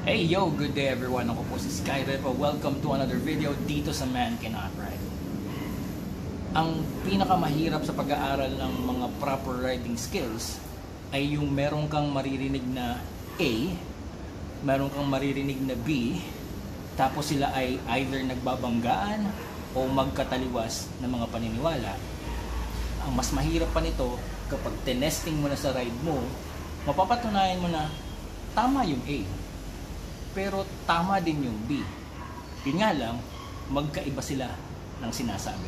Hey yo, good day everyone. Ako po si Skyrepo. Welcome to another video dito sa Man Cannot Ride. Ang pinakamahirap sa pag-aaral ng mga proper riding skills ay yung meron kang maririnig na A, meron kang maririnig na B, tapos sila ay either nagbabanggaan o magkataliwas na mga paniniwala. Ang mas mahirap pa nito, kapag tinesting mo na sa ride mo, mapapatunayan mo na tama yung A, pero tama din yung B. Yun nga lang, magkaiba sila ng sinasabi.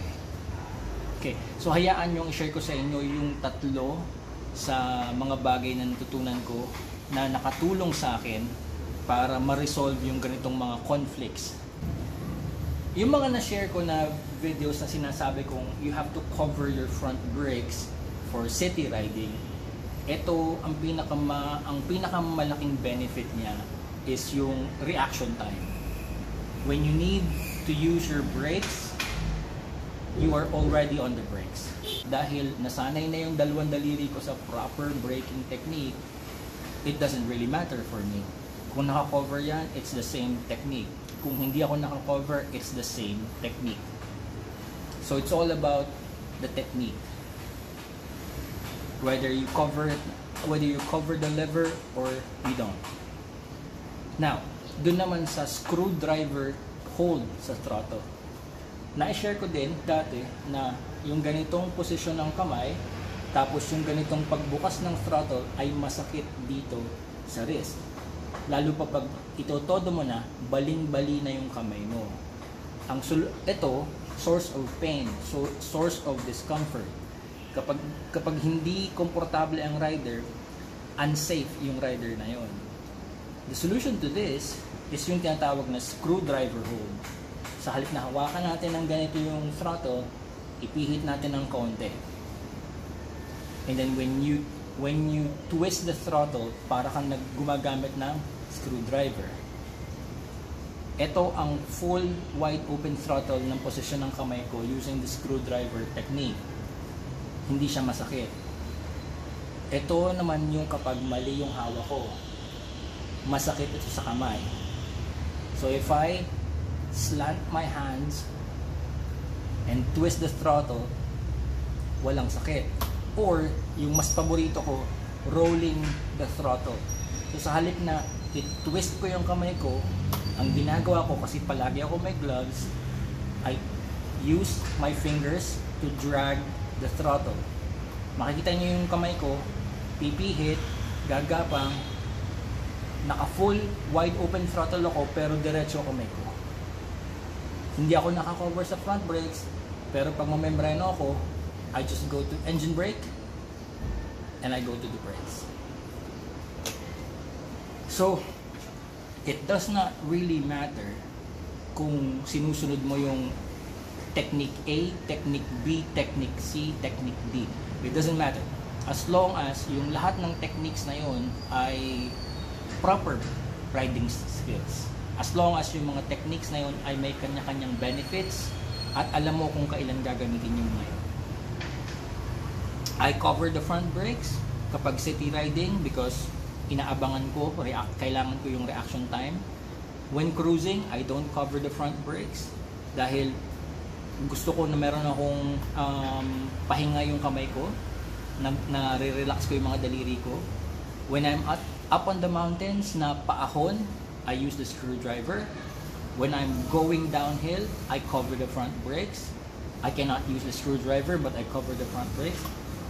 Okay, so hayaan yung i-share ko sa inyo yung tatlo sa mga bagay na natutunan ko na nakatulong sa akin para ma-resolve yung ganitong mga conflicts. Yung mga na-share ko na videos na sinasabi kong you have to cover your front brakes for city riding, ito ang pinakamalaking benefit niya is yung reaction time. When you need to use your brakes, you are already on the brakes. Dahil nasanay na yung dalawang daliri ko sa proper braking technique, it doesn't really matter for me. Kung naka-cover yan, it's the same technique. Kung hindi ako naka-cover, it's the same technique. So it's all about the technique. Whether you cover the lever or you don't. Now, dun naman sa screwdriver hold sa throttle. Na-share ko din dati na yung ganitong posisyon ng kamay, tapos yung ganitong pagbukas ng throttle ay masakit dito sa wrist. Lalo pa pag itotodo mo na, baling-bali na yung kamay mo. Ito, source of pain, source of discomfort. Kapag hindi komportable ang rider, unsafe yung rider na yon. The solution to this is yung tinatawag na screwdriver hold. Sa halip na hawakan natin ng ganito yung throttle, ipihit natin ng konti. And then when you twist the throttle, para kang gumagamit ng screwdriver. Ito ang full wide open throttle ng posisyon ng kamay ko using the screwdriver technique. Hindi siya masakit. Ito naman yung kapag mali yung hawak ko, masakit ito sa kamay. So if I slant my hands and twist the throttle, walang sakit. Or yung mas paborito ko, rolling the throttle. So sa halip na i-twist ko yung kamay ko, ang ginagawa ko, kasi palagi ako may gloves, I use my fingers to drag the throttle. Makikita niyo yung kamay ko, pipihit, gagapang, naka full wide open throttle ako pero diretso kamay ko. Hindi ako naka-cover sa front brakes, pero pag mamembrano ako, I just go to engine brake and I go to the brakes. So it does not really matter kung sinusunod mo yung technique A, technique B, technique C, technique D. It doesn't matter. As long as yung lahat ng techniques na yun ay proper riding skills. As long as yung mga techniques na yun ay may kanya-kanyang benefits at alam mo kung kailan gagamitin yung mga yun. I cover the front brakes kapag city riding because inaabangan ko, kailangan ko yung reaction time. When cruising, I don't cover the front brakes dahil gusto ko na meron akong pahinga yung kamay ko, na re-relax ko yung mga daliri ko. When I'm up on the mountains na paahon, I use the screwdriver. When I'm going downhill, I cover the front brakes. I cannot use the screwdriver, but I cover the front brakes.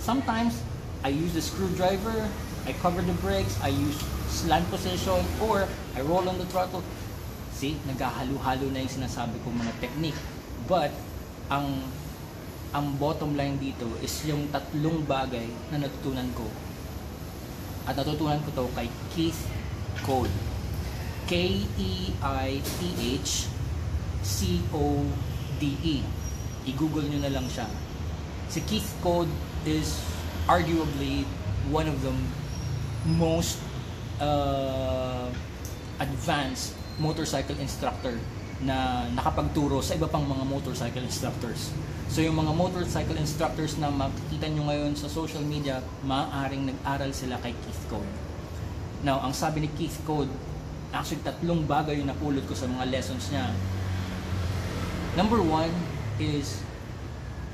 Sometimes, I use the screwdriver, I cover the brakes, I use slant position, or I roll on the throttle. See, naghahalo-halo na yung sinasabi kong mga technique. But, ang bottom line dito is yung tatlong bagay na natutunan ko. At natutunan ko to kay Keith Code. Keithcode. I-google nyo na lang siya. Si Keith Code is arguably one of the most advanced motorcycle instructor na nakapagturo sa iba pang mga motorcycle instructors. So yung mga motorcycle instructors na makikita nyo ngayon sa social media, maaaring nag-aral sila kay Keith Code. Now, ang sabi ni Keith Code, Actually, 3 bagay yung napulot ko sa mga lessons niya. Number 1 is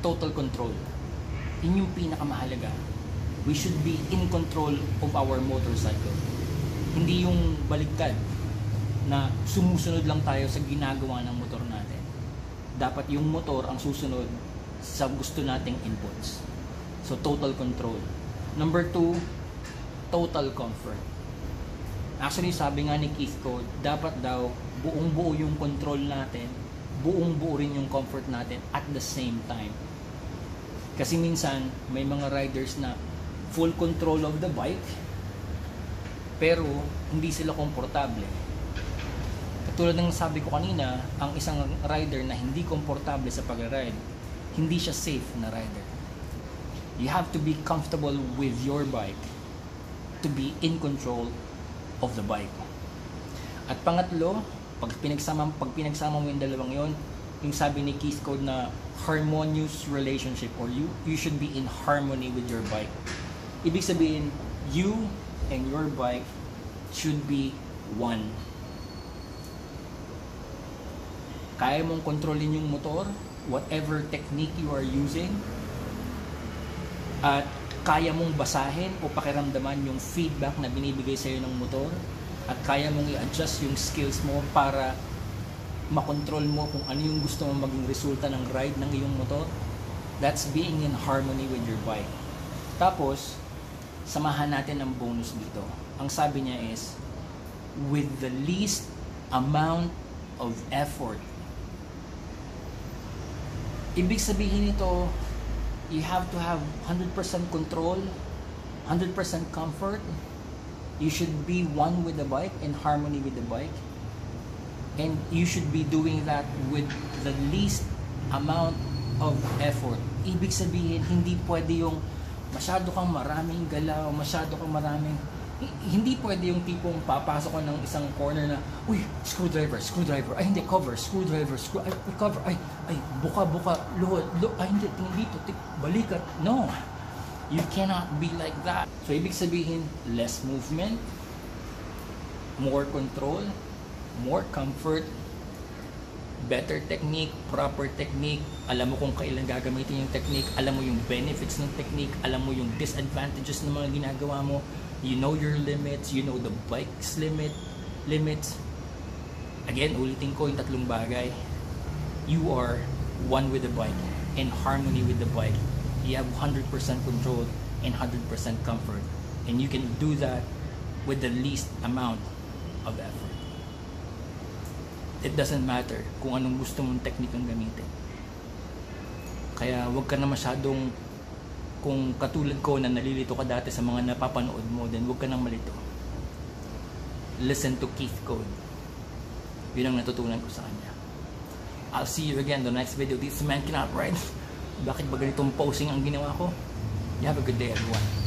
total control. Yun yung pinakamahalaga. We should be in control of our motorcycle. Hindi yung baligtad na sumusunod lang tayo sa ginagawa ng motor natin. Dapat yung motor ang susunod sa gusto nating inputs. So, total control. Number 2, total comfort. Actually, sabi nga ni Keith Code, dapat daw buong-buo yung control natin, buong-buo rin yung comfort natin at the same time. Kasi minsan, may mga riders na full control of the bike, pero hindi sila komportable. Katulad ng sabi ko kanina, ang isang rider na hindi komportable sa pag-ride, hindi siya safe na rider. You have to be comfortable with your bike to be in control of the bike. At pangatlo, pag pinagsama mo yung dalawang yon, yung sabi ni Keith Code na harmonious relationship, or you should be in harmony with your bike. Ibig sabihin, you and your bike should be one. Kaya mong kontrolin yung motor, whatever technique you are using, at kaya mong basahin o pakiramdaman yung feedback na binibigay sa'yo ng motor, at kaya mong i-adjust yung skills mo para makontrol mo kung ano yung gusto mong maging resulta ng ride ng iyong motor. That's being in harmony with your bike. Tapos, samahan natin ang bonus dito. Ang sabi niya is, with the least amount of effort. Ibig sabihin nito, you have to have 100% control, 100% comfort. You should be one with the bike, in harmony with the bike. And you should be doing that with the least amount of effort. Ibig sabihin, hindi pwede yung masyado kang maraming galaw, masyado kang maraming... Hindi pwede yung tipong papasok ko ng isang corner na, uy, screwdriver, ay hindi, cover, screwdriver, cover, ay, buka, luhod, ay hindi, tingin dito, balikat. No, you cannot be like that. So, ibig sabihin, less movement, more control, more comfort, better technique, proper technique, alam mo kung kailan gagamitin yung technique, alam mo yung benefits ng technique, alam mo yung disadvantages ng mga ginagawa mo, you know your limits, you know the bike's limits. Again, ulitin ko yung 3 bagay. You are one with the bike, in harmony with the bike. You have 100% control and 100% comfort. And you can do that with the least amount of effort. It doesn't matter kung anong gusto mong technique ang gamitin. Kaya wag ka na masyadong, kung katulad ko na nalilito ka dati sa mga napapanood mo, then wag ka nang malito. Listen to Keith Code. Yun ang natutunan ko sa kanya. I'll see you again in the next video. This man cannot ride. Bakit ba ganitong posing ang ginawa ko? You have a good day, everyone.